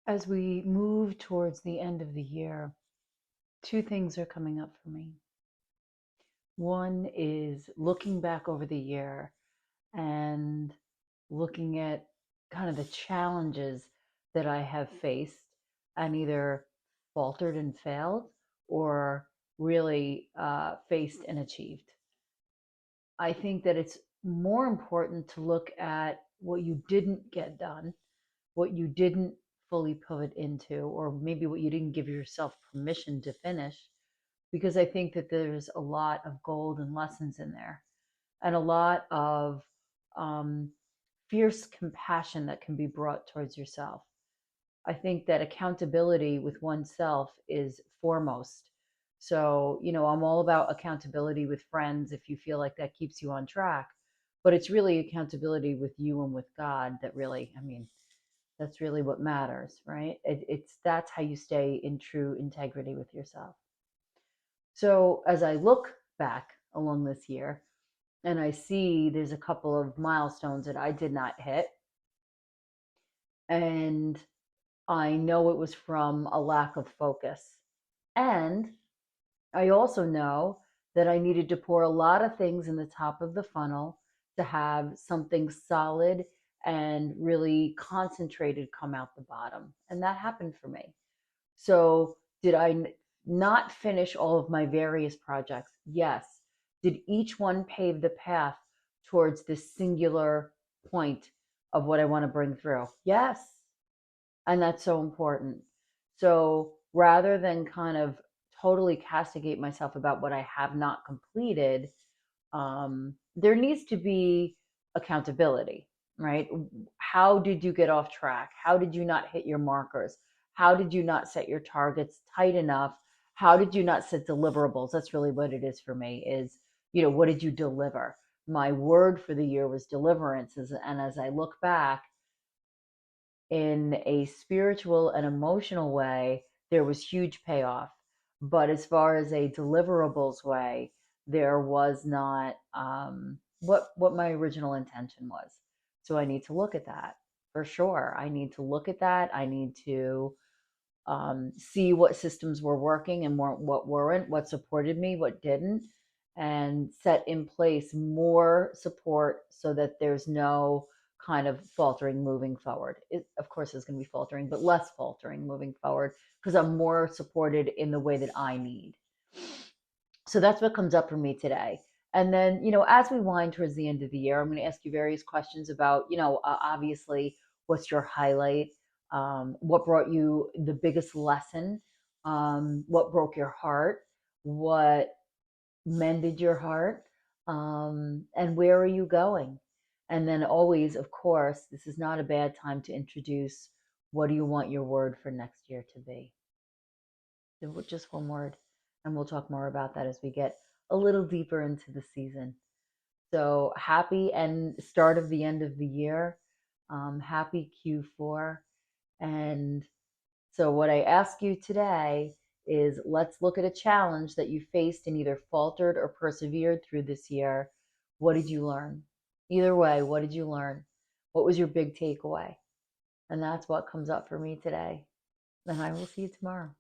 As we move towards the end of the year, two things are coming up for me. One is looking back over the year and looking at kind of the challenges that I have faced and either faltered and failed or really faced and achieved. I think that it's more important to look at what you didn't get done, what you didn't fully pivot into, or maybe what you didn't give yourself permission to finish, because I think that there's a lot of gold and lessons in there and a lot of um, fierce compassion that can be brought towards yourself. I think that accountability with oneself is foremost. So, I'm all about accountability with friends if you feel like that keeps you on track. But it's really accountability with you and with God that really, that's really what matters, right? That's how you stay in true integrity with yourself. So, as I look back along this year and I see there's a couple of milestones that I did not hit, and I know it was from a lack of focus. And I also know that I needed to pour a lot of things in the top of the funnel to have something solid and really concentrated come out the bottom. And that happened for me. So, did I not finish all of my various projects? Yes. Did each one pave the path towards this singular point of what I want to bring through? Yes. And that's so important. So rather than kind of totally castigate myself about what I have not completed, there needs to be accountability, right? How did you get off track? How did you not hit your markers? How did you not set your targets tight enough? How did you not set deliverables? That's really what it is for me is, what did you deliver? My word for the year was deliverance. And as I look back, in a spiritual and emotional way, there was huge payoff. But as far as a deliverables way, there was not what my original intention was. So I need to look at that for sure. I need to look at that. I need to see what systems were working and what weren't, what supported me, what didn't, and set in place more support so that there's no kind of faltering moving forward. It, of course, is going to be faltering, but less faltering moving forward because I'm more supported in the way that I need. So that's what comes up for me today. And then, as we wind towards the end of the year, I'm going to ask you various questions about, obviously, what's your highlight? What brought you the biggest lesson? What broke your heart? What mended your heart? And where are you going? And then always, of course, this is not a bad time to introduce what do you want your word for next year to be? Just one word. And we'll talk more about that as we get a little deeper into the season. So happy and start of the end of the year. Happy Q4. And so, what I ask you today is let's look at a challenge that you faced and either faltered or persevered through this year. What did you learn? Either way, what did you learn? What was your big takeaway? And that's what comes up for me today. And I will see you tomorrow.